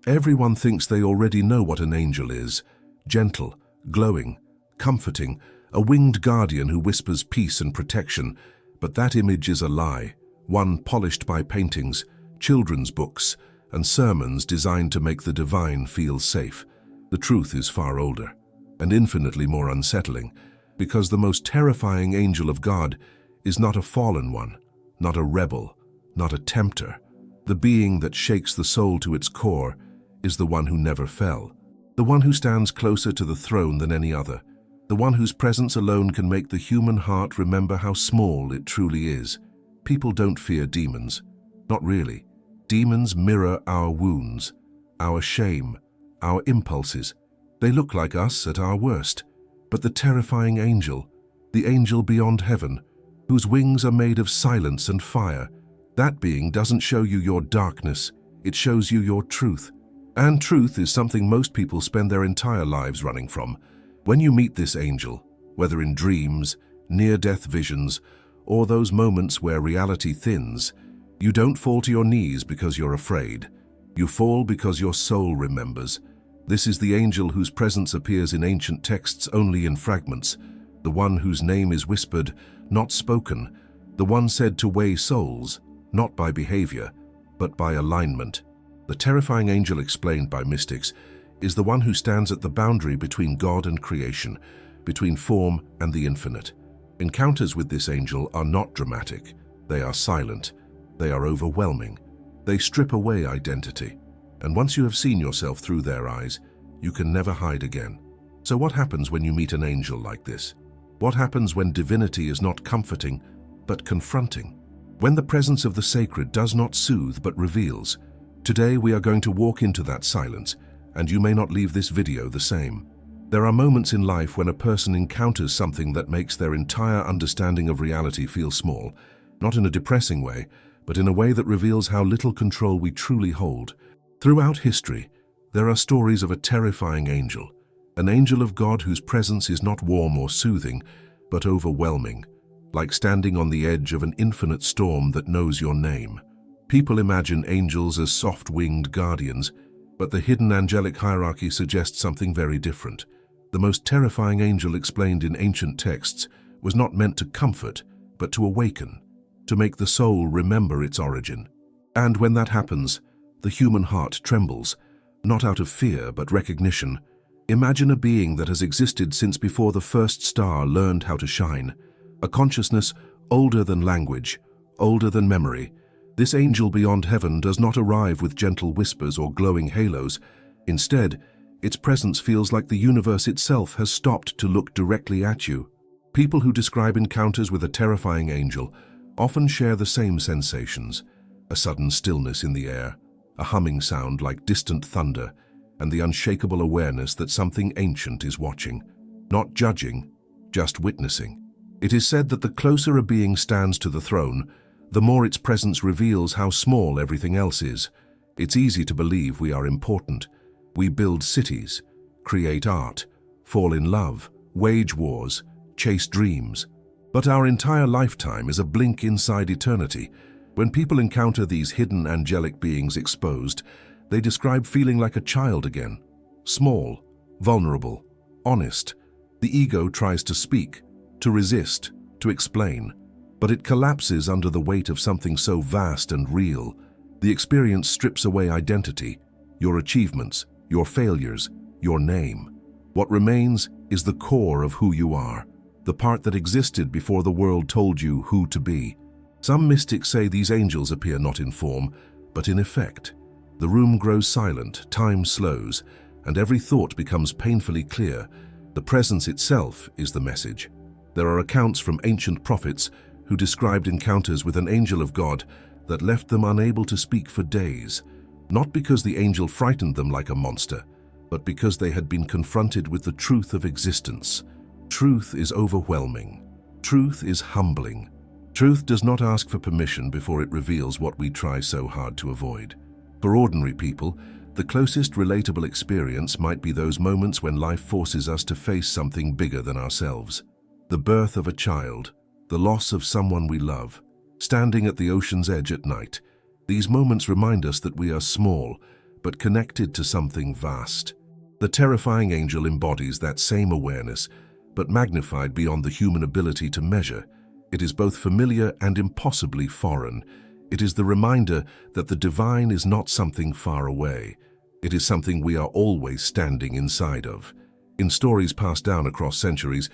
Everyone thinks they already know what an angel is: gentle, glowing, comforting, a winged guardian who whispers peace and protection. But that image is a lie, one polished by paintings, children's books, and sermons designed to make the divine feel safe. The truth is far older, and infinitely more unsettling, because the most terrifying angel of God is not a fallen one, not a rebel, not a tempter. The being that shakes the soul to its core is the one who never fell, the one who stands closer to the throne than any other, the one whose presence alone can make the human heart remember how small it truly is. People don't fear demons. Not really. Demons mirror our wounds, our shame, our impulses. They look like us at our worst. But the terrifying angel, the angel beyond heaven, whose wings are made of silence and fire, that being doesn't show you your darkness, it shows you your truth. And truth is something most people spend their entire lives running from. When you meet this angel, whether in dreams, near-death visions, or those moments where reality thins, you don't fall to your knees because you're afraid. You fall because your soul remembers. This is the angel whose presence appears in ancient texts only in fragments, the one whose name is whispered, not spoken, the one said to weigh souls, not by behavior, but by alignment. The terrifying angel explained by mystics is the one who stands at the boundary between God and creation, between form and the infinite. Encounters with this angel are not dramatic. They are silent. They are overwhelming. They strip away identity. And once you have seen yourself through their eyes, you can never hide again. So what happens when you meet an angel like this? What happens when divinity is not comforting, but confronting? When the presence of the sacred does not soothe, but reveals? Today we are going to walk into that silence, and you may not leave this video the same. There are moments in life when a person encounters something that makes their entire understanding of reality feel small, not in a depressing way, but in a way that reveals how little control we truly hold. Throughout history, there are stories of a terrifying angel, an angel of God whose presence is not warm or soothing, but overwhelming, like standing on the edge of an infinite storm that knows your name. People imagine angels as soft-winged guardians, but the hidden angelic hierarchy suggests something very different. The most terrifying angel explained in ancient texts was not meant to comfort, but to awaken, to make the soul remember its origin. And when that happens, the human heart trembles, not out of fear but recognition. Imagine a being that has existed since before the first star learned how to shine, a consciousness older than language, older than memory. This angel beyond heaven does not arrive with gentle whispers or glowing halos. Instead, its presence feels like the universe itself has stopped to look directly at you. People who describe encounters with a terrifying angel often share the same sensations: a sudden stillness in the air, a humming sound like distant thunder, and the unshakable awareness that something ancient is watching, not judging, just witnessing. It is said that the closer a being stands to the throne, the more its presence reveals how small everything else is. It's easy to believe we are important. We build cities, create art, fall in love, wage wars, chase dreams. But our entire lifetime is a blink inside eternity. When people encounter these hidden angelic beings exposed, they describe feeling like a child again. Small, vulnerable, honest. The ego tries to speak, to resist, to explain. But it collapses under the weight of something so vast and real. The experience strips away identity, your achievements, your failures, your name. What remains is the core of who you are, the part that existed before the world told you who to be. Some mystics say these angels appear not in form, but in effect. The room grows silent, time slows, and every thought becomes painfully clear. The presence itself is the message. There are accounts from ancient prophets who described encounters with an angel of God that left them unable to speak for days, not because the angel frightened them like a monster, but because they had been confronted with the truth of existence. Truth is overwhelming. Truth is humbling. Truth does not ask for permission before it reveals what we try so hard to avoid. For ordinary people, the closest relatable experience might be those moments when life forces us to face something bigger than ourselves. The birth of a child, the loss of someone we love, standing at the ocean's edge at night. These moments remind us that we are small, but connected to something vast. The terrifying angel embodies that same awareness, but magnified beyond the human ability to measure. It is both familiar and impossibly foreign. It is the reminder that the divine is not something far away. It is something we are always standing inside of. In stories passed down across centuries,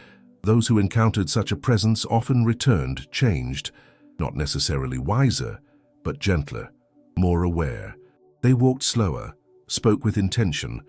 those who encountered such a presence often returned changed, not necessarily wiser, but gentler, more aware. They walked slower, spoke with intention,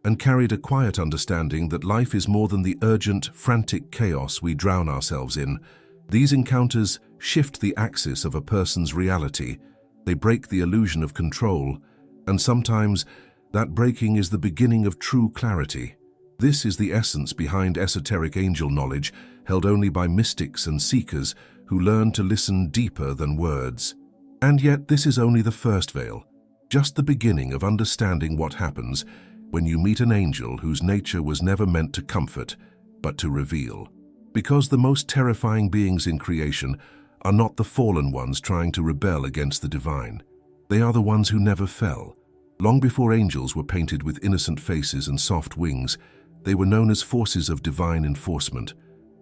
and carried a quiet understanding that life is more than the urgent, frantic chaos we drown ourselves in. These encounters shift the axis of a person's reality. They break the illusion of control, and sometimes that breaking is the beginning of true clarity. This is the essence behind esoteric angel knowledge, held only by mystics and seekers who learn to listen deeper than words. And yet this is only the first veil, just the beginning of understanding what happens when you meet an angel whose nature was never meant to comfort, but to reveal. Because the most terrifying beings in creation are not the fallen ones trying to rebel against the divine. They are the ones who never fell. Long before angels were painted with innocent faces and soft wings, they were known as forces of divine enforcement.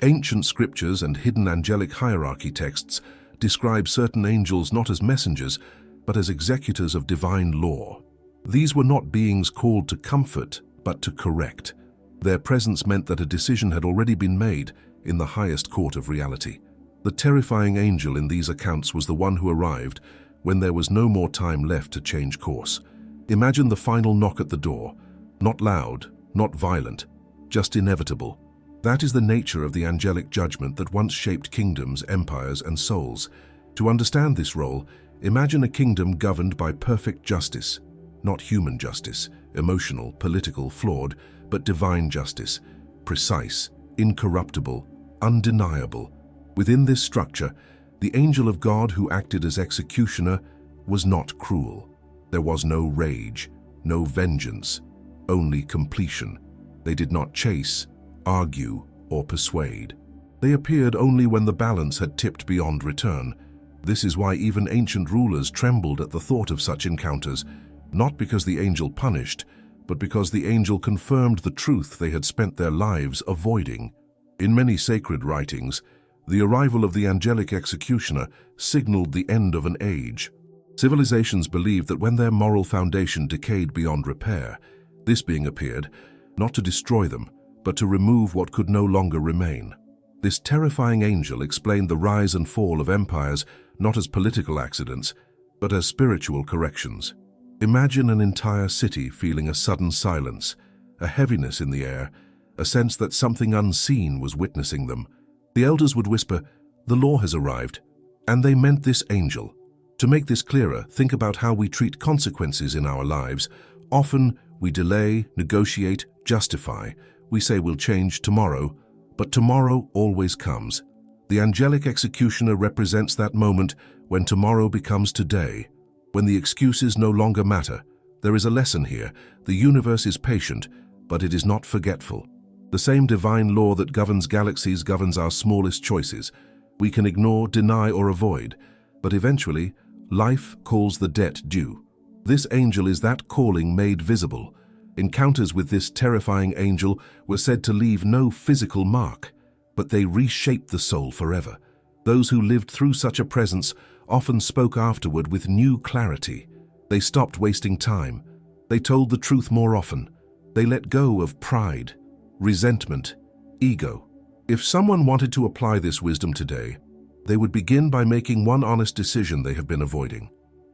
Ancient scriptures and hidden angelic hierarchy texts describe certain angels not as messengers, but as executors of divine law. These were not beings called to comfort, but to correct. Their presence meant that a decision had already been made in the highest court of reality. The terrifying angel in these accounts was the one who arrived when there was no more time left to change course. Imagine the final knock at the door, not loud, not violent, just inevitable. That is the nature of the angelic judgment that once shaped kingdoms, empires, and souls. To understand this role, imagine a kingdom governed by perfect justice. Not human justice, emotional, political, flawed, but divine justice, precise, incorruptible, undeniable. Within this structure, the angel of God who acted as executioner was not cruel. There was no rage, no vengeance, only completion. They did not chase, argue, or persuade. They appeared only when the balance had tipped beyond return. This is why even ancient rulers trembled at the thought of such encounters, not because the angel punished, but because the angel confirmed the truth they had spent their lives avoiding. In many sacred writings, the arrival of the angelic executioner signaled the end of an age. Civilizations believed that when their moral foundation decayed beyond repair, this being appeared, not to destroy them, but to remove what could no longer remain. This terrifying angel explained the rise and fall of empires not as political accidents, but as spiritual corrections. Imagine an entire city feeling a sudden silence, a heaviness in the air, a sense that something unseen was witnessing them. The elders would whisper, "The law has arrived," and they meant this angel. To make this clearer, think about how we treat consequences in our lives. Often, we delay, negotiate, justify. We say we'll change tomorrow, but tomorrow always comes. The angelic executioner represents that moment when tomorrow becomes today. When the excuses no longer matter, there is a lesson here. The universe is patient, but it is not forgetful. The same divine law that governs galaxies governs our smallest choices. We can ignore, deny, or avoid, but eventually, life calls the debt due. This angel is that calling made visible. Encounters with this terrifying angel were said to leave no physical mark, but they reshaped the soul forever. Those who lived through such a presence often spoke afterward with new clarity. They stopped wasting time. They told the truth more often. They let go of pride, resentment, ego. If someone wanted to apply this wisdom today, they would begin by making one honest decision they have been avoiding.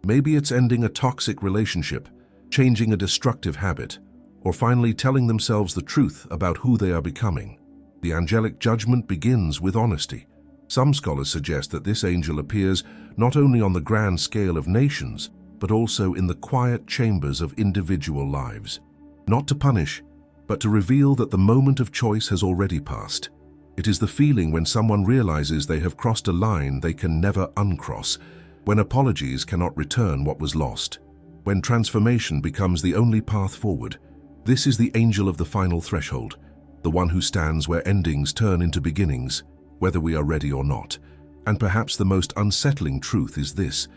Maybe it's ending a toxic relationship, changing a destructive habit, or finally telling themselves the truth about who they are becoming. The angelic judgment begins with honesty. Some scholars suggest that this angel appears not only on the grand scale of nations, but also in the quiet chambers of individual lives. Not to punish, but to reveal that the moment of choice has already passed. It is the feeling when someone realizes they have crossed a line they can never uncross, when apologies cannot return what was lost, when transformation becomes the only path forward. This is the angel of the final threshold, the one who stands where endings turn into beginnings, whether we are ready or not. And perhaps the most unsettling truth is this: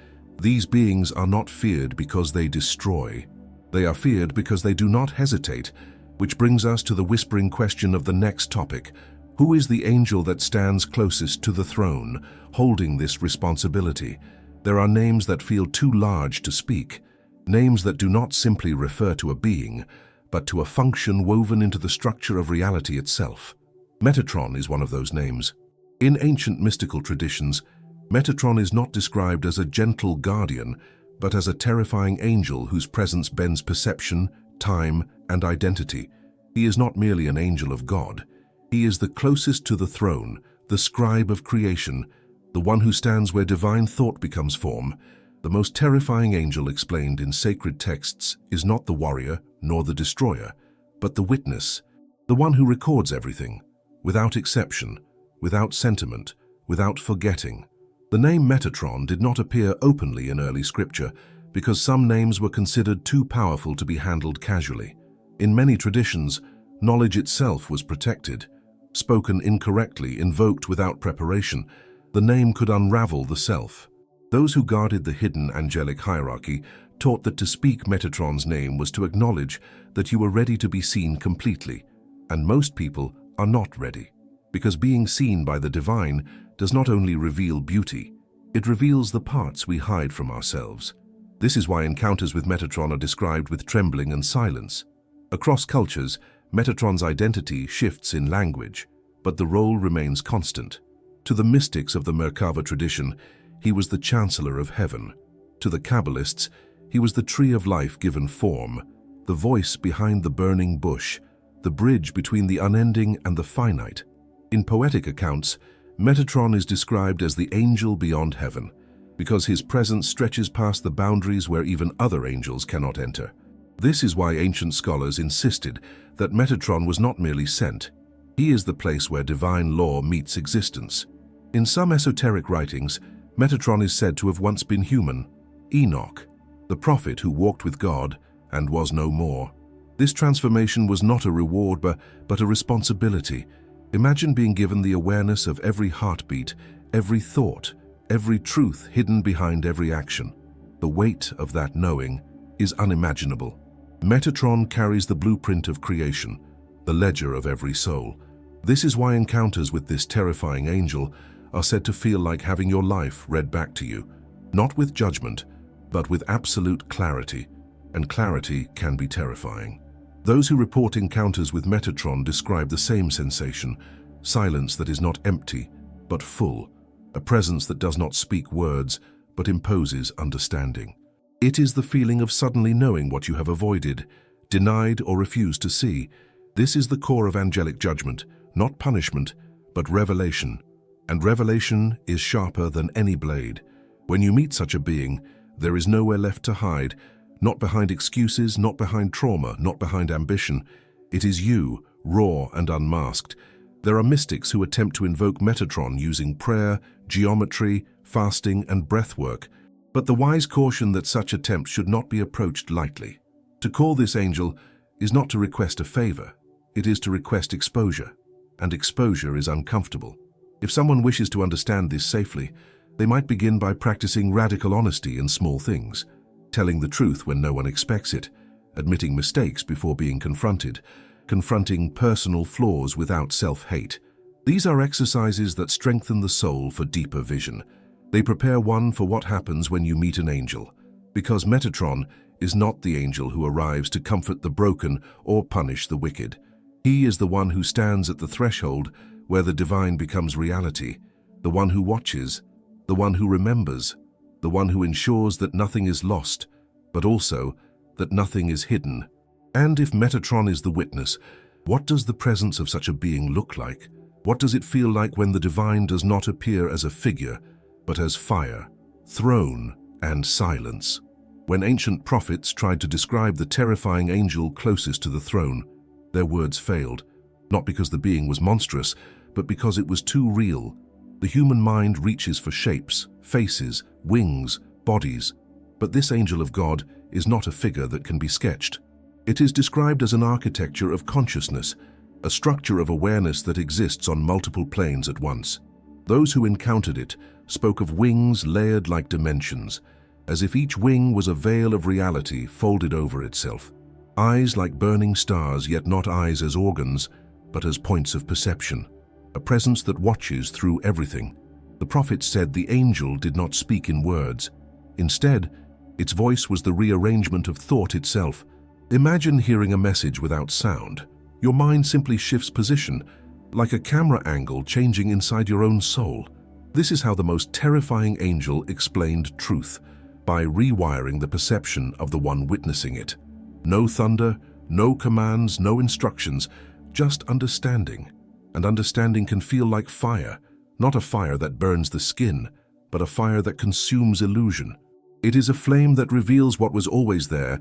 these beings are not feared because they destroy. They are feared because they do not hesitate, which brings us to the whispering question of the next topic. Who is the angel that stands closest to the throne, holding this responsibility? There are names that feel too large to speak, names that do not simply refer to a being, but to a function woven into the structure of reality itself. Metatron is one of those names. In ancient mystical traditions, Metatron is not described as a gentle guardian, but as a terrifying angel whose presence bends perception, time, and identity. He is not merely an angel of God. He is the closest to the throne, the scribe of creation, the one who stands where divine thought becomes form. The most terrifying angel explained in sacred texts is not the warrior nor the destroyer, but the witness, the one who records everything, without exception, without sentiment, without forgetting. The name Metatron did not appear openly in early scripture because some names were considered too powerful to be handled casually. In many traditions, knowledge itself was protected. Spoken incorrectly, invoked without preparation, the name could unravel the self. Those who guarded the hidden angelic hierarchy taught that to speak Metatron's name was to acknowledge that you were ready to be seen completely, and most people are not ready, because being seen by the divine does not only reveal beauty, it reveals the parts we hide from ourselves. This is why encounters with Metatron are described with trembling and silence. Across cultures, Metatron's identity shifts in language, but the role remains constant. To the mystics of the Merkava tradition, he was the Chancellor of Heaven. To the Kabbalists, he was the tree of life given form, the voice behind the burning bush, the bridge between the unending and the finite. In poetic accounts, Metatron is described as the angel beyond heaven, because his presence stretches past the boundaries where even other angels cannot enter. This is why ancient scholars insisted that Metatron was not merely sent. He is the place where divine law meets existence. In some esoteric writings, Metatron is said to have once been human. Enoch, the prophet who walked with God and was no more. This transformation was not a reward but a responsibility. Imagine being given the awareness of every heartbeat, every thought, every truth hidden behind every action. The weight of that knowing is unimaginable. Metatron carries the blueprint of creation, the ledger of every soul. This is why encounters with this terrifying angel are said to feel like having your life read back to you, not with judgment, but with absolute clarity, and clarity can be terrifying. Those who report encounters with Metatron describe the same sensation, silence that is not empty, but full, a presence that does not speak words, but imposes understanding. It is the feeling of suddenly knowing what you have avoided, denied, or refused to see. This is the core of angelic judgment, not punishment, but revelation. And revelation is sharper than any blade. When you meet such a being, there is nowhere left to hide, not behind excuses, not behind trauma, not behind ambition. It is you, raw and unmasked. There are mystics who attempt to invoke Metatron using prayer, geometry, fasting, and breathwork. But the wise caution that such attempts should not be approached lightly. To call this angel is not to request a favor, it is to request exposure, and exposure is uncomfortable. If someone wishes to understand this safely, they might begin by practicing radical honesty in small things, telling the truth when no one expects it, admitting mistakes before being confronted, confronting personal flaws without self-hate. These are exercises that strengthen the soul for deeper vision. They prepare one for what happens when you meet an angel, because Metatron is not the angel who arrives to comfort the broken or punish the wicked. He is the one who stands at the threshold where the divine becomes reality, the one who watches, the one who remembers, the one who ensures that nothing is lost, but also that nothing is hidden. And if Metatron is the witness, what does the presence of such a being look like? What does it feel like when the divine does not appear as a figure, but as fire, throne, and silence? When ancient prophets tried to describe the terrifying angel closest to the throne, their words failed, not because the being was monstrous, but because it was too real. The human mind reaches for shapes, faces, wings, bodies, but this angel of God is not a figure that can be sketched. It is described as an architecture of consciousness, a structure of awareness that exists on multiple planes at once. Those who encountered it spoke of wings layered like dimensions, as if each wing was a veil of reality folded over itself. Eyes like burning stars, yet not eyes as organs, but as points of perception. A presence that watches through everything. The prophet said the angel did not speak in words. Instead, its voice was the rearrangement of thought itself. Imagine hearing a message without sound. Your mind simply shifts position, like a camera angle changing inside your own soul. This is how the most terrifying angel explained truth, by rewiring the perception of the one witnessing it. No thunder, no commands, no instructions, just understanding. And understanding can feel like fire, not a fire that burns the skin, but a fire that consumes illusion. It is a flame that reveals what was always there,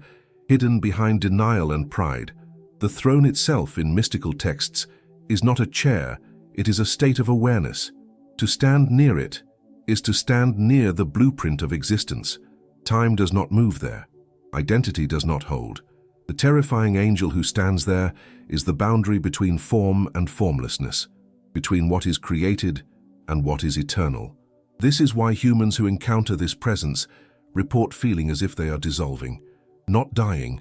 hidden behind denial and pride. The throne itself in mystical texts is not a chair, it is a state of awareness. To stand near it is to stand near the blueprint of existence. Time does not move there. Identity does not hold. The terrifying angel who stands there is the boundary between form and formlessness, between what is created and what is eternal. This is why humans who encounter this presence report feeling as if they are dissolving, not dying,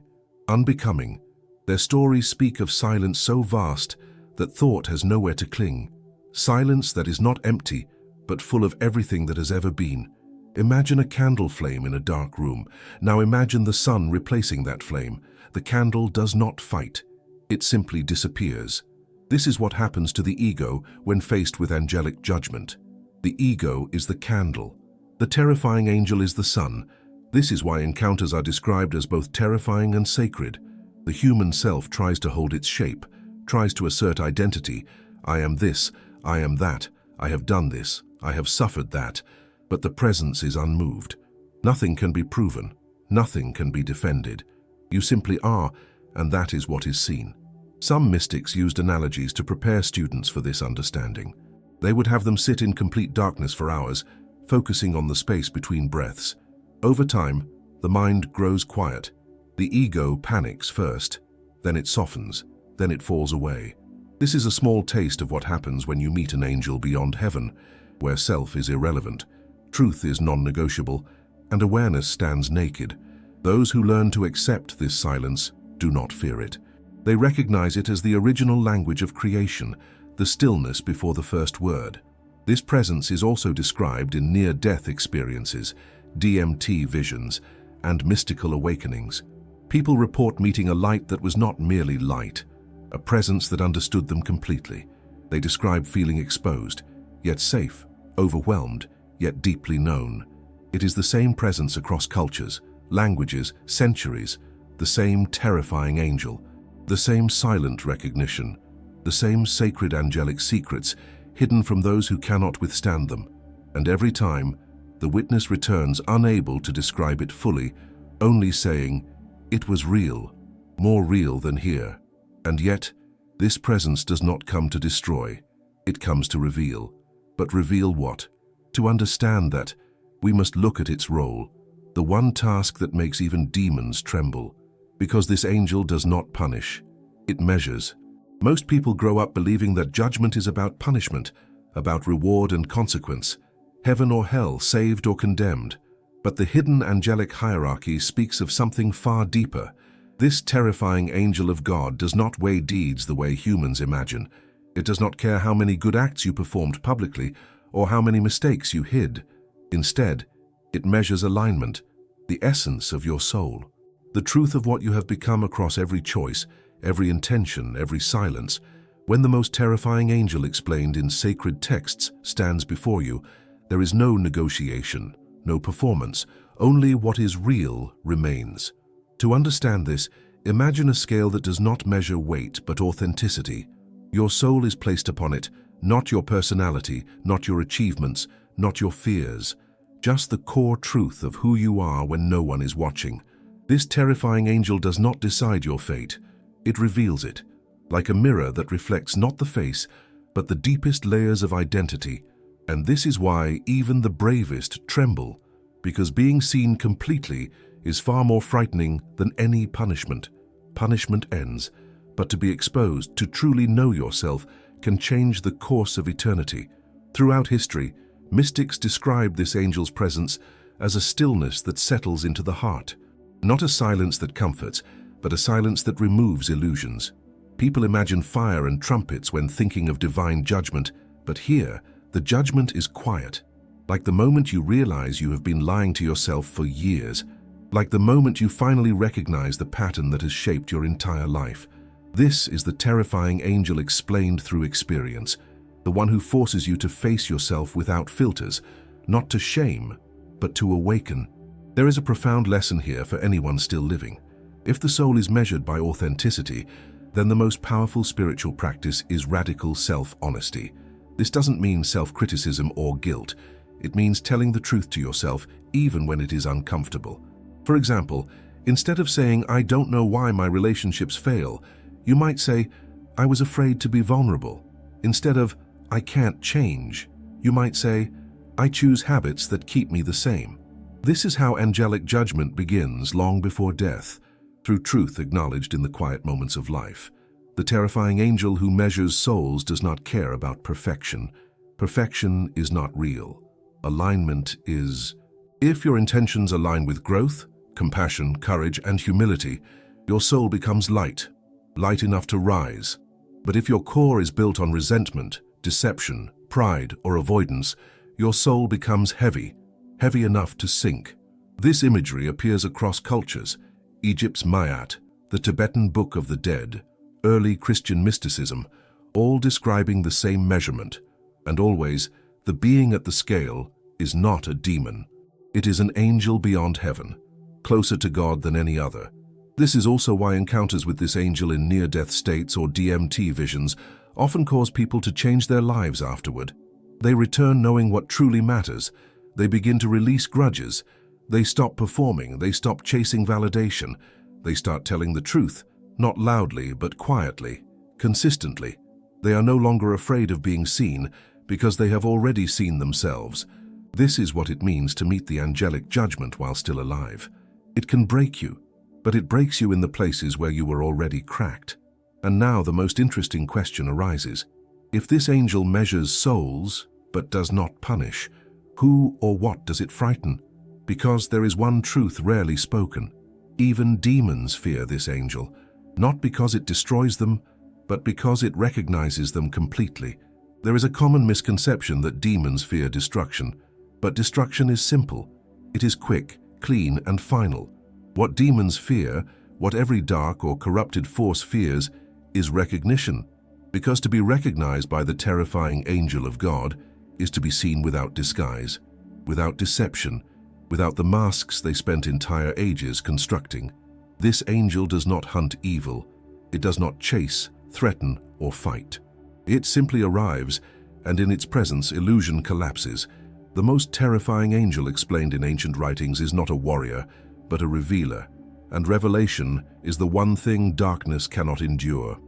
unbecoming. Their stories speak of silence so vast that thought has nowhere to cling. Silence that is not empty, but full of everything that has ever been. Imagine a candle flame in a dark room. Now imagine the sun replacing that flame. The candle does not fight. It simply disappears. This is what happens to the ego when faced with angelic judgment. The ego is the candle. The terrifying angel is the sun. This is why encounters are described as both terrifying and sacred. The human self tries to hold its shape, tries to assert identity. I am this, I am that, I have done this, I have suffered that, but the presence is unmoved. Nothing can be proven, nothing can be defended. You simply are, and that is what is seen. Some mystics used analogies to prepare students for this understanding. They would have them sit in complete darkness for hours, focusing on the space between breaths. Over time, the mind grows quiet. The ego panics first, then it softens, then it falls away. This is a small taste of what happens when you meet an angel beyond heaven, where self is irrelevant, truth is non-negotiable, and awareness stands naked. Those who learn to accept this silence do not fear it. They recognize it as the original language of creation, the stillness before the first word. This presence is also described in near-death experiences, DMT visions, and mystical awakenings. People report meeting a light that was not merely light, a presence that understood them completely. They describe feeling exposed, yet safe, overwhelmed, yet deeply known. It is the same presence across cultures, languages, centuries, the same terrifying angel, the same silent recognition, the same sacred angelic secrets hidden from those who cannot withstand them. And every time, the witness returns unable to describe it fully, only saying, "It was real, more real than here." And yet, this presence does not come to destroy, it comes to reveal. But reveal what? To understand that, we must look at its role, the one task that makes even demons tremble. Because this angel does not punish, it measures. Most people grow up believing that judgment is about punishment, about reward and consequence, heaven or hell, saved or condemned. But the hidden angelic hierarchy speaks of something far deeper. This terrifying angel of God does not weigh deeds the way humans imagine. It does not care how many good acts you performed publicly or how many mistakes you hid. Instead, it measures alignment, the essence of your soul, the truth of what you have become across every choice, every intention, every silence. When the most terrifying angel explained in sacred texts stands before you, there is no negotiation, no performance, only what is real remains. To understand this, imagine a scale that does not measure weight but authenticity. Your soul is placed upon it, not your personality, not your achievements, not your fears, just the core truth of who you are when no one is watching. This terrifying angel does not decide your fate, it reveals it, like a mirror that reflects not the face, but the deepest layers of identity. And this is why even the bravest tremble, because being seen completely is far more frightening than any punishment. Punishment ends, but to be exposed, to truly know yourself, can change the course of eternity. Throughout history, mystics describe this angel's presence as a stillness that settles into the heart. Not a silence that comforts, but a silence that removes illusions. People imagine fire and trumpets when thinking of divine judgment, but here, the judgment is quiet. Like the moment you realize you have been lying to yourself for years. Like the moment you finally recognize the pattern that has shaped your entire life. This is the terrifying angel explained through experience, the one who forces you to face yourself without filters, not to shame, but to awaken. There is a profound lesson here for anyone still living. If the soul is measured by authenticity, then the most powerful spiritual practice is radical self-honesty. This doesn't mean self-criticism or guilt. It means telling the truth to yourself even when it is uncomfortable. For example, instead of saying, "I don't know why my relationships fail," you might say, "I was afraid to be vulnerable." Instead of, "I can't change," you might say, "I choose habits that keep me the same." This is how angelic judgment begins long before death, through truth acknowledged in the quiet moments of life. The terrifying angel who measures souls does not care about perfection. Perfection is not real. Alignment is. If your intentions align with growth, compassion, courage, and humility, your soul becomes light, light enough to rise. But if your core is built on resentment, deception, pride, or avoidance, your soul becomes heavy, heavy enough to sink. This imagery appears across cultures: Egypt's Mayat, the Tibetan Book of the Dead, early Christian mysticism, all describing the same measurement. And always, the being at the scale is not a demon. It is an angel beyond heaven, closer to God than any other. This is also why encounters with this angel in near-death states or DMT visions often cause people to change their lives afterward. They return knowing what truly matters. They begin to release grudges. They stop performing. They stop chasing validation. They start telling the truth, not loudly but quietly, consistently. They are no longer afraid of being seen because they have already seen themselves. This is what it means to meet the angelic judgment while still alive. It can break you, but it breaks you in the places where you were already cracked. And now the most interesting question arises. If this angel measures souls, but does not punish, who or what does it frighten? Because there is one truth rarely spoken. Even demons fear this angel, not because it destroys them, but because it recognizes them completely. There is a common misconception that demons fear destruction, but destruction is simple. It is quick, clean, and final. What demons fear, what every dark or corrupted force fears, is recognition. Because to be recognized by the terrifying angel of God is to be seen without disguise, without deception, without the masks they spent entire ages constructing. This angel does not hunt evil. It does not chase, threaten, or fight. It simply arrives, and in its presence illusion collapses. The most terrifying angel explained in ancient writings is not a warrior, but a revealer, and revelation is the one thing darkness cannot endure.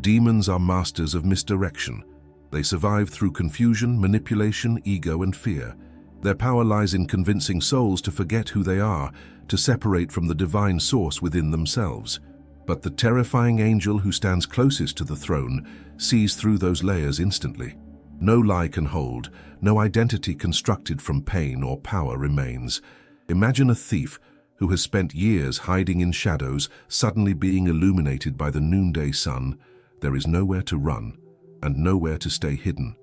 Demons are masters of misdirection. They survive through confusion, manipulation, ego, and fear. Their power lies in convincing souls to forget who they are, to separate from the divine source within themselves. But the terrifying angel who stands closest to the throne sees through those layers instantly. No lie can hold, no identity constructed from pain or power remains. Imagine a thief who has spent years hiding in shadows, suddenly being illuminated by the noonday sun. There is nowhere to run, and nowhere to stay hidden.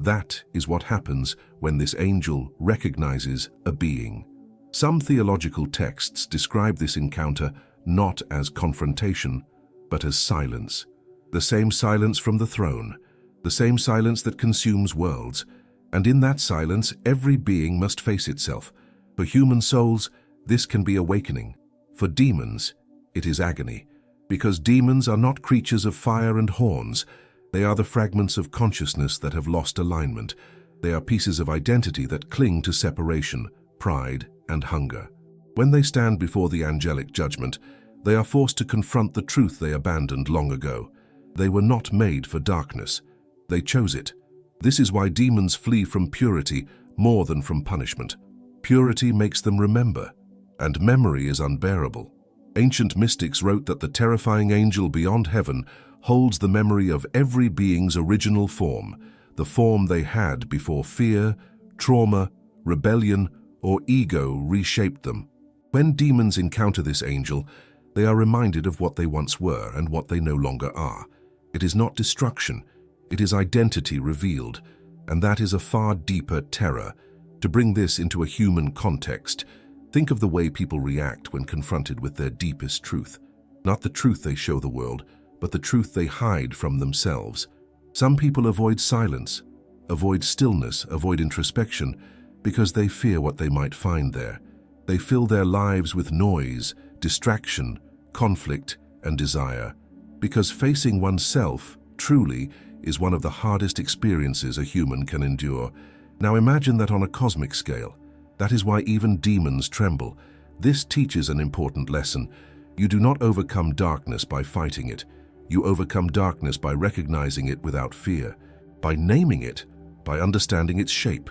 That is what happens when this angel recognizes a being. Some theological texts describe this encounter not as confrontation, but as silence. The same silence from the throne, the same silence that consumes worlds. And in that silence, every being must face itself. For human souls, this can be awakening. For demons, it is agony. Because demons are not creatures of fire and horns. They are the fragments of consciousness that have lost alignment. They are pieces of identity that cling to separation, pride, and hunger. When they stand before the angelic judgment, they are forced to confront the truth they abandoned long ago. They were not made for darkness. They chose it. This is why demons flee from purity more than from punishment. Purity makes them remember, and memory is unbearable. Ancient mystics wrote that the terrifying angel beyond heaven holds the memory of every being's original form, the form they had before fear, trauma, rebellion, or ego reshaped them. When demons encounter this angel, they are reminded of what they once were and what they no longer are. It is not destruction, it is identity revealed, and that is a far deeper terror. To bring this into a human context, think of the way people react when confronted with their deepest truth. Not the truth they show the world, but the truth they hide from themselves. Some people avoid silence, avoid stillness, avoid introspection, because they fear what they might find there. They fill their lives with noise, distraction, conflict, and desire. Because facing oneself, truly, is one of the hardest experiences a human can endure. Now imagine that on a cosmic scale. That is why even demons tremble. This teaches an important lesson. You do not overcome darkness by fighting it. You overcome darkness by recognizing it without fear, by naming it, by understanding its shape.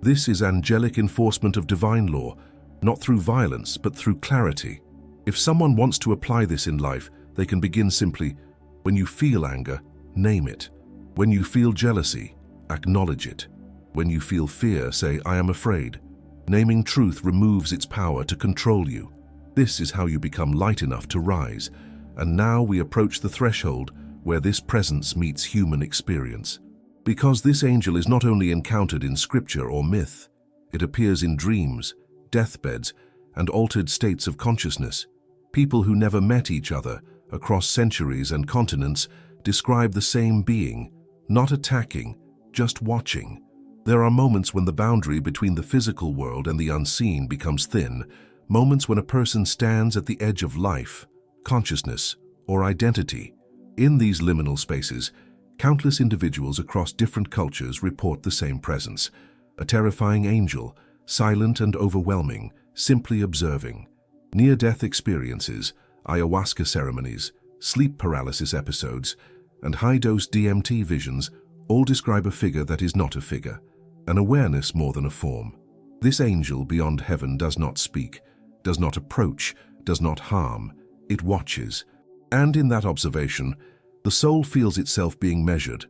This is angelic enforcement of divine law, not through violence, but through clarity. If someone wants to apply this in life, they can begin simply, when you feel anger, name it. When you feel jealousy, acknowledge it. When you feel fear, say, I am afraid. Naming truth removes its power to control you. This is how you become light enough to rise. And now we approach the threshold where this presence meets human experience. Because this angel is not only encountered in scripture or myth, it appears in dreams, deathbeds, and altered states of consciousness. People who never met each other across centuries and continents describe the same being, not attacking, just watching. There are moments when the boundary between the physical world and the unseen becomes thin, moments when a person stands at the edge of life, consciousness, or identity. In these liminal spaces, countless individuals across different cultures report the same presence, a terrifying angel, silent and overwhelming, simply observing. Near-death experiences, ayahuasca ceremonies, sleep paralysis episodes, and high-dose DMT visions all describe a figure that is not a figure, an awareness more than a form. This angel beyond heaven does not speak, does not approach, does not harm. It watches. And in that observation, the soul feels itself being measured.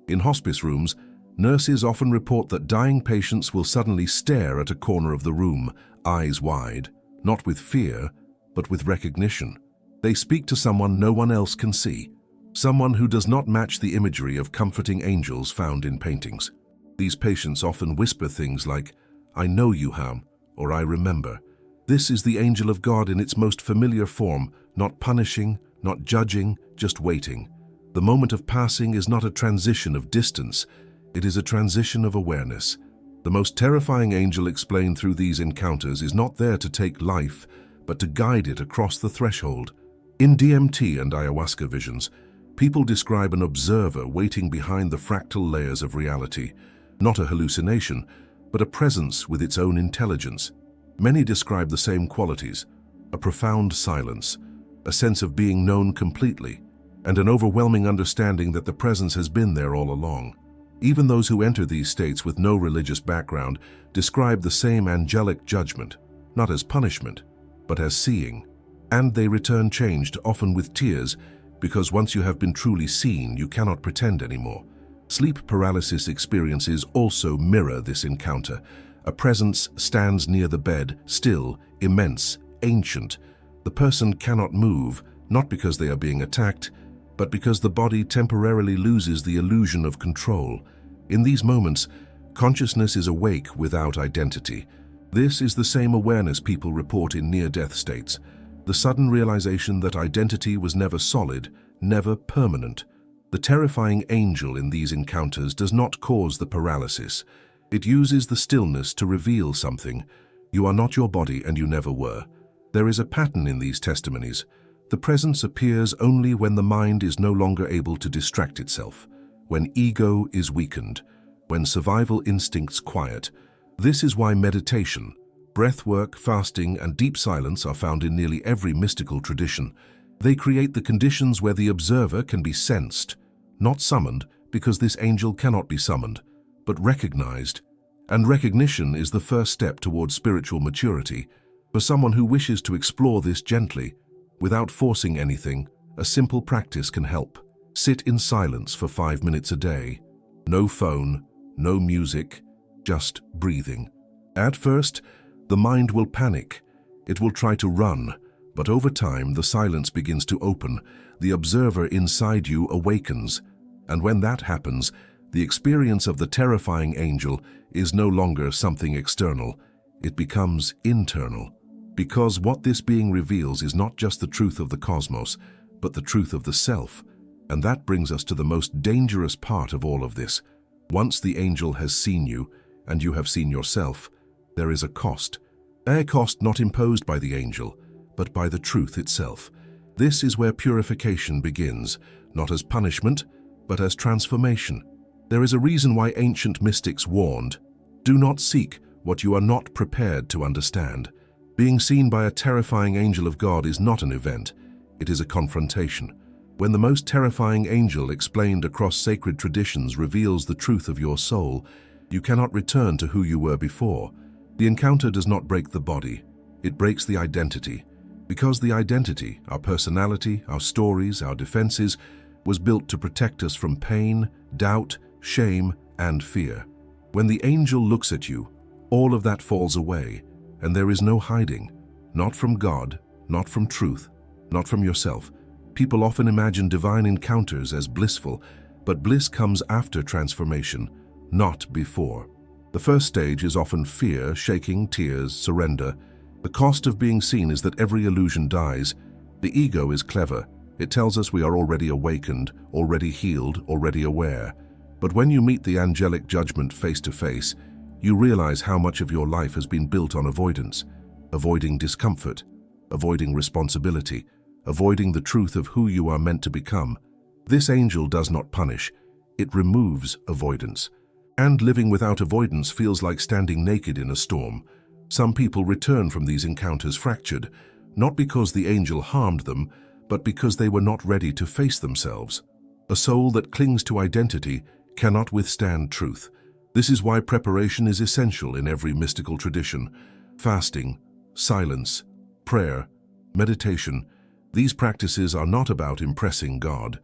In hospice rooms, nurses often report that dying patients will suddenly stare at a corner of the room, eyes wide, not with fear, but with recognition. They speak to someone no one else can see, someone who does not match the imagery of comforting angels found in paintings. These patients often whisper things like, I know you, Ham, or I remember. This is the angel of God in its most familiar form, not punishing, not judging, just waiting. The moment of passing is not a transition of distance, it is a transition of awareness. The most terrifying angel explained through these encounters is not there to take life, but to guide it across the threshold. In DMT and ayahuasca visions, people describe an observer waiting behind the fractal layers of reality, not a hallucination, but a presence with its own intelligence. Many describe the same qualities, a profound silence, a sense of being known completely, and an overwhelming understanding that the presence has been there all along. Even those who enter these states with no religious background describe the same angelic judgment, not as punishment, but as seeing. And they return changed, often with tears, because once you have been truly seen, you cannot pretend anymore. Sleep paralysis experiences also mirror this encounter. A presence stands near the bed, still, immense, ancient. The person cannot move, not because they are being attacked, but because the body temporarily loses the illusion of control. In these moments, consciousness is awake without identity. This is the same awareness people report in near-death states, the sudden realization that identity was never solid, never permanent. The terrifying angel in these encounters does not cause the paralysis. It uses the stillness to reveal something. You are not your body and you never were. There is a pattern in these testimonies. The presence appears only when the mind is no longer able to distract itself, when ego is weakened, when survival instincts quiet. This is why meditation, breathwork, fasting, and deep silence are found in nearly every mystical tradition. They create the conditions where the observer can be sensed, not summoned, because this angel cannot be summoned, but recognized. And recognition is the first step towards spiritual maturity. For someone who wishes to explore this gently, without forcing anything, a simple practice can help. Sit in silence for 5 minutes a day. No phone, no music, just breathing. At first, The mind will panic. It will try to run, but over time the silence begins to open. The observer inside you awakens, and when that happens, the experience of the terrifying angel is no longer something external. It becomes internal. Because what this being reveals is not just the truth of the cosmos, but the truth of the self. And that brings us to the most dangerous part of all of this. Once the angel has seen you, and you have seen yourself, there is a cost. A cost not imposed by the angel, but by the truth itself. This is where purification begins, not as punishment, but as transformation. There is a reason why ancient mystics warned, do not seek what you are not prepared to understand. Being seen by a terrifying angel of God is not an event, it is a confrontation. When the most terrifying angel explained across sacred traditions reveals the truth of your soul, you cannot return to who you were before. The encounter does not break the body, it breaks the identity. Because the identity, our personality, our stories, our defenses, was built to protect us from pain, doubt, shame, and fear. When the angel looks at you, all of that falls away, and there is no hiding. Not from God, not from truth, not from yourself. People often imagine divine encounters as blissful, but bliss comes after transformation, not before. The first stage is often fear, shaking, tears, surrender. The cost of being seen is that every illusion dies. The ego is clever. It tells us we are already awakened, already healed, already aware. But when you meet the angelic judgment face to face, you realize how much of your life has been built on avoidance, avoiding discomfort, avoiding responsibility, avoiding the truth of who you are meant to become. This angel does not punish, it removes avoidance. And living without avoidance feels like standing naked in a storm. Some people return from these encounters fractured, not because the angel harmed them, but because they were not ready to face themselves. A soul that clings to identity cannot withstand truth. This is why preparation is essential in every mystical tradition. Fasting, silence, prayer, meditation. These practices are not about impressing God.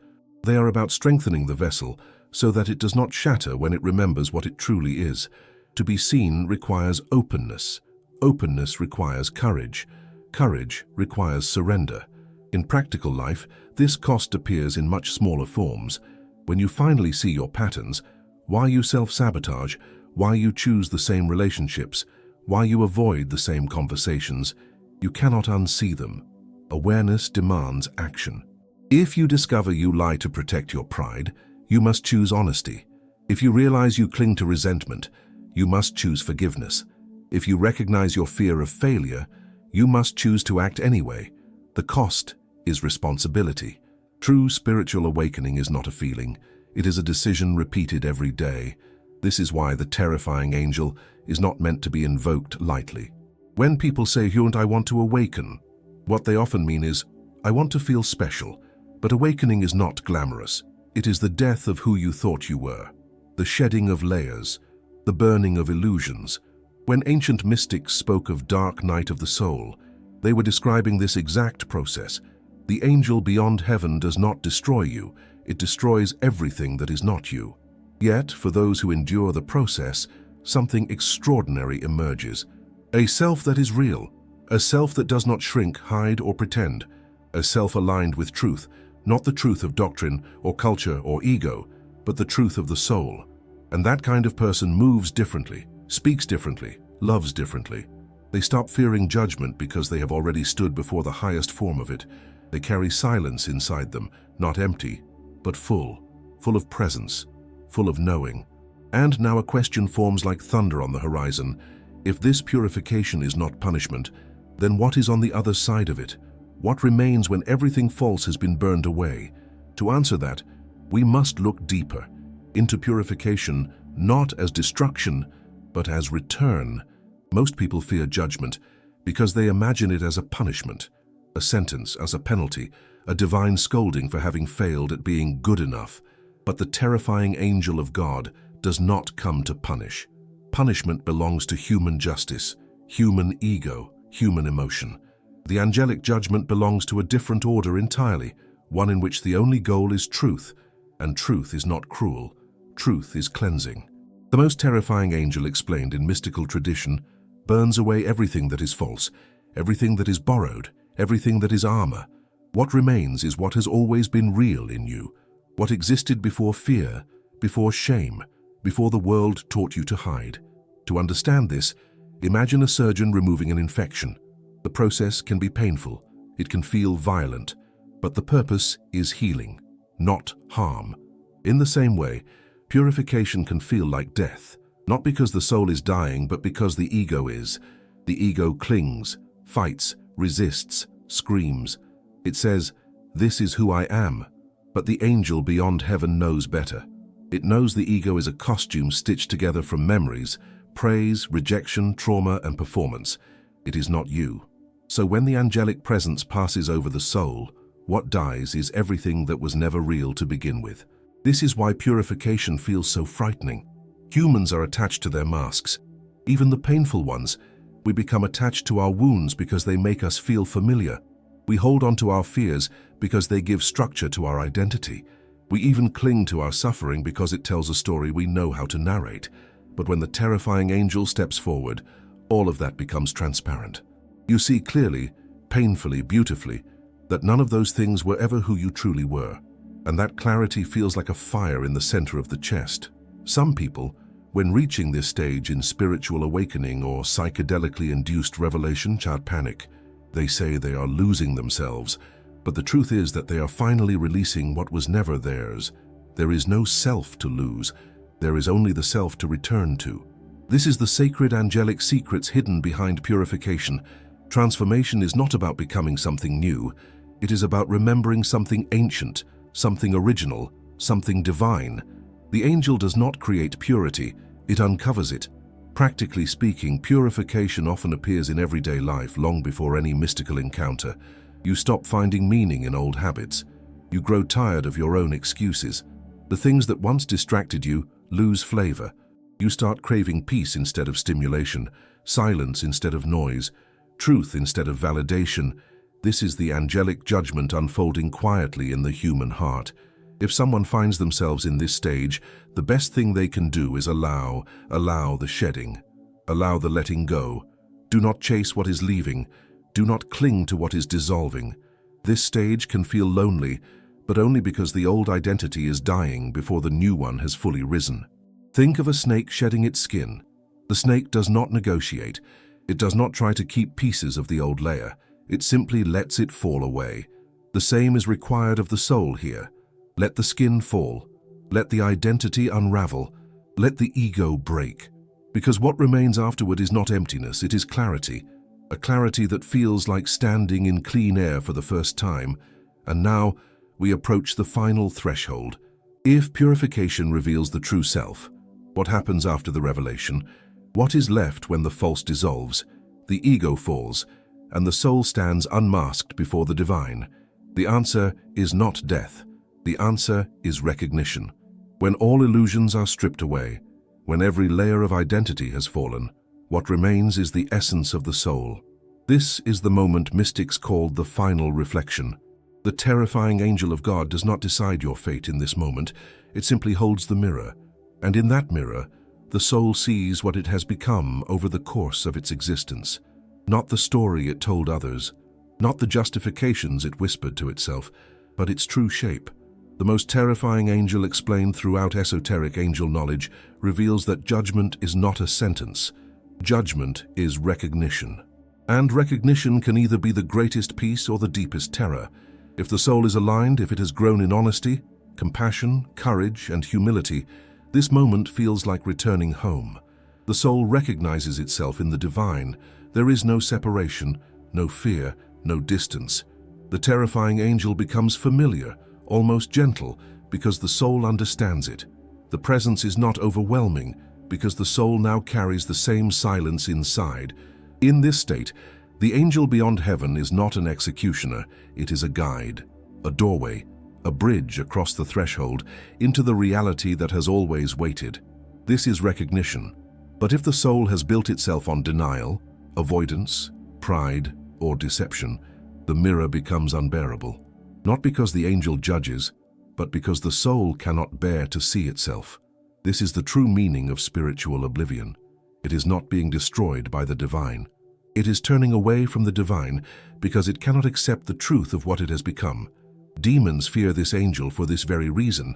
They are about strengthening the vessel so that it does not shatter when it remembers what it truly is. To be seen requires openness. Openness requires courage. Courage requires surrender. In practical life, this cost appears in much smaller forms. When you finally see your patterns, why you self-sabotage, why you choose the same relationships, why you avoid the same conversations, you cannot unsee them. Awareness demands action. If you discover you lie to protect your pride, you must choose honesty. If you realize you cling to resentment, you must choose forgiveness. If you recognize your fear of failure, you must choose to act anyway. The cost is responsibility. True spiritual awakening is not a feeling. It is a decision repeated every day. This is why the terrifying angel is not meant to be invoked lightly. When people say, I want to awaken, what they often mean is, I want to feel special. But awakening is not glamorous. It is the death of who you thought you were, the shedding of layers, the burning of illusions. When ancient mystics spoke of dark night of the soul, they were describing this exact process. The angel beyond heaven does not destroy you, it destroys everything that is not you. Yet, for those who endure the process, something extraordinary emerges. A self that is real, a self that does not shrink, hide, or pretend, a self aligned with truth, not the truth of doctrine or culture or ego, but the truth of the soul. And that kind of person moves differently, speaks differently, loves differently. They stop fearing judgment because they have already stood before the highest form of it. They carry silence inside them, not empty, but full of presence, full of knowing. And now a question forms like thunder on the horizon. If this purification is not punishment, then what is on the other side of it? What remains when everything false has been burned away? To answer that, we must look deeper into purification, not as destruction, but as return. Most people fear judgment because they imagine it as a punishment, a sentence as a penalty, a divine scolding for having failed at being good enough. But the terrifying angel of God does not come to punish. Punishment belongs to human justice, human ego, human emotion. The angelic judgment belongs to a different order entirely, one in which the only goal is truth, and truth is not cruel. Truth is cleansing. The most terrifying angel explained in mystical tradition burns away everything that is false, everything that is borrowed, everything that is armor. What remains is what has always been real in you, what existed before fear, before shame, before the world taught you to hide. To understand this, imagine a surgeon removing an infection. The process can be painful, it can feel violent, but the purpose is healing, not harm. In the same way, purification can feel like death, not because the soul is dying, but because the ego is. The ego clings, fights, resists, screams. It says, "This is who I am." But the angel beyond heaven knows better. It knows the ego is a costume stitched together from memories, praise, rejection, trauma, and performance. It is not you. So when the angelic presence passes over the soul, what dies is everything that was never real to begin with. This is why purification feels so frightening. Humans are attached to their masks, even the painful ones. We become attached to our wounds because they make us feel familiar. We hold on to our fears because they give structure to our identity. We even cling to our suffering because it tells a story we know how to narrate. But when the terrifying angel steps forward, all of that becomes transparent. You see clearly, painfully, beautifully, that none of those things were ever who you truly were. And that clarity feels like a fire in the center of the chest. Some people, when reaching this stage in spiritual awakening or psychedelically induced revelation, panic. They say they are losing themselves, but the truth is that they are finally releasing what was never theirs. There is no self to lose. There is only the self to return to. This is the sacred angelic secrets hidden behind purification. Transformation is not about becoming something new. It is about remembering something ancient, something original, something divine. The angel does not create purity, it uncovers it. Practically speaking, purification often appears in everyday life long before any mystical encounter. You stop finding meaning in old habits. You grow tired of your own excuses. The things that once distracted you lose flavor. You start craving peace instead of stimulation, silence instead of noise, truth instead of validation. This is the angelic judgment unfolding quietly in the human heart. If someone finds themselves in this stage, the best thing they can do is allow the shedding, allow the letting go. Do not chase what is leaving. Do not cling to what is dissolving. This stage can feel lonely, but only because the old identity is dying before the new one has fully risen. Think of a snake shedding its skin. The snake does not negotiate. It does not try to keep pieces of the old layer. It simply lets it fall away. The same is required of the soul here. Let the skin fall. Let the identity unravel. Let the ego break. Because what remains afterward is not emptiness, it is clarity. A clarity that feels like standing in clean air for the first time. And now we approach the final threshold. If purification reveals the true self, what happens after the revelation? What is left when the false dissolves? The ego falls, and the soul stands unmasked before the divine. The answer is not death. The answer is recognition. When all illusions are stripped away, when every layer of identity has fallen, what remains is the essence of the soul. This is the moment mystics called the final reflection. The terrifying angel of God does not decide your fate in this moment. It simply holds the mirror. And in that mirror, the soul sees what it has become over the course of its existence. Not the story it told others, not the justifications it whispered to itself, but its true shape. The most terrifying angel explained throughout esoteric angel knowledge reveals that judgment is not a sentence. Judgment is recognition. And recognition can either be the greatest peace or the deepest terror. If the soul is aligned, if it has grown in honesty, compassion, courage, and humility, this moment feels like returning home. The soul recognizes itself in the divine. There is no separation, no fear, no distance. The terrifying angel becomes familiar, almost gentle, because the soul understands it. The presence is not overwhelming, because the soul now carries the same silence inside. In this state, the angel beyond heaven is not an executioner, it is a guide, a doorway, a bridge across the threshold into the reality that has always waited. This is recognition. But if the soul has built itself on denial, avoidance, pride, or deception, the mirror becomes unbearable. Not because the angel judges, but because the soul cannot bear to see itself. This is the true meaning of spiritual oblivion. It is not being destroyed by the divine. It is turning away from the divine because it cannot accept the truth of what it has become. Demons fear this angel for this very reason.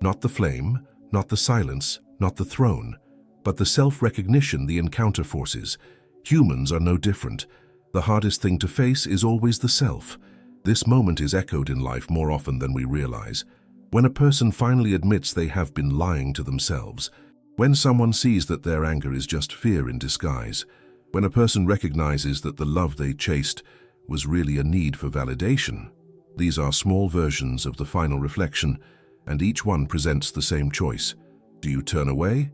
Not the flame, not the silence, not the throne, but the self-recognition the encounter forces. Humans are no different. The hardest thing to face is always the self. This moment is echoed in life more often than we realize. When a person finally admits they have been lying to themselves, when someone sees that their anger is just fear in disguise, when a person recognizes that the love they chased was really a need for validation. These are small versions of the final reflection, and each one presents the same choice. Do you turn away,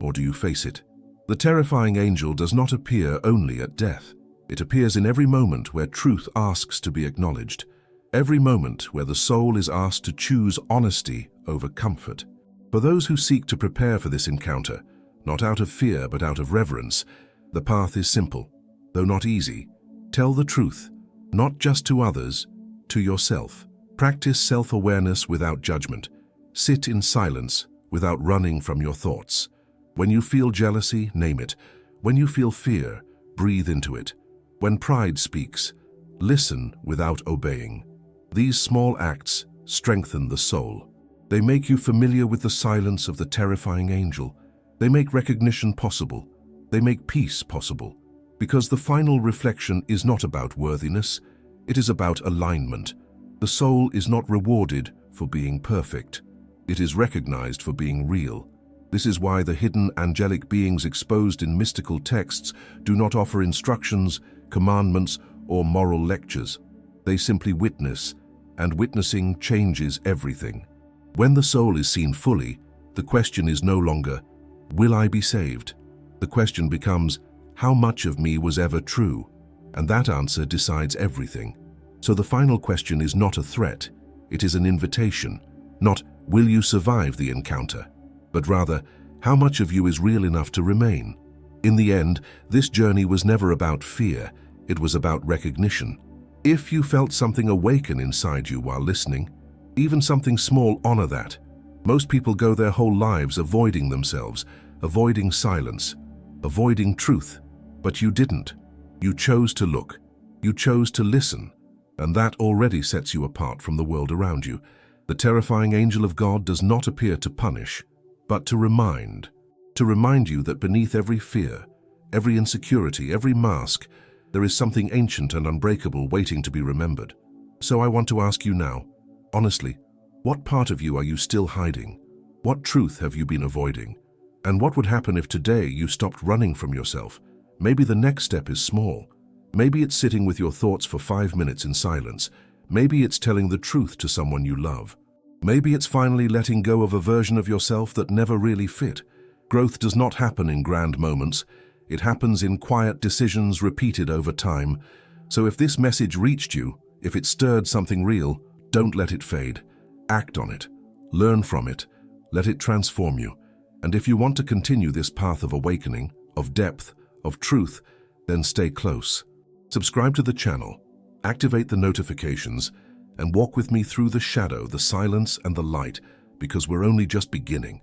or do you face it? The terrifying angel does not appear only at death. It appears in every moment where truth asks to be acknowledged, every moment where the soul is asked to choose honesty over comfort. For those who seek to prepare for this encounter, not out of fear but out of reverence, the path is simple, though not easy. Tell the truth, not just to others, to yourself. Practice self-awareness without judgment. Sit in silence without running from your thoughts. When you feel jealousy, name it. When you feel fear, breathe into it. When pride speaks, listen without obeying. These small acts strengthen the soul. They make you familiar with the silence of the terrifying angel. They make recognition possible. They make peace possible. Because the final reflection is not about worthiness, it is about alignment. The soul is not rewarded for being perfect. It is recognized for being real. This is why the hidden angelic beings exposed in mystical texts do not offer instructions, commandments, or moral lectures. They simply witness, and witnessing changes everything. When the soul is seen fully, the question is no longer, will I be saved? The question becomes, how much of me was ever true? And that answer decides everything. So the final question is not a threat, it is an invitation. Not, will you survive the encounter? But rather, how much of you is real enough to remain? In the end, this journey was never about fear, it was about recognition. If you felt something awaken inside you while listening, even something small, honor that. Most people go their whole lives avoiding themselves, avoiding silence, avoiding truth. But you didn't. You chose to look. You chose to listen. And that already sets you apart from the world around you. The terrifying angel of God does not appear to punish, but to remind you that beneath every fear, every insecurity, every mask, there is something ancient and unbreakable waiting to be remembered. So I want to ask you now, honestly, what part of you are you still hiding? What truth have you been avoiding? And what would happen if today you stopped running from yourself? Maybe the next step is small. Maybe it's sitting with your thoughts for 5 minutes in silence. Maybe it's telling the truth to someone you love. Maybe it's finally letting go of a version of yourself that never really fit. Growth does not happen in grand moments. It happens in quiet decisions repeated over time. So if this message reached you, if it stirred something real, don't let it fade. Act on it. Learn from it. Let it transform you. And if you want to continue this path of awakening, of depth, of truth, then stay close. Subscribe to the channel, activate the notifications, and walk with me through the shadow, the silence, and the light, because we're only just beginning.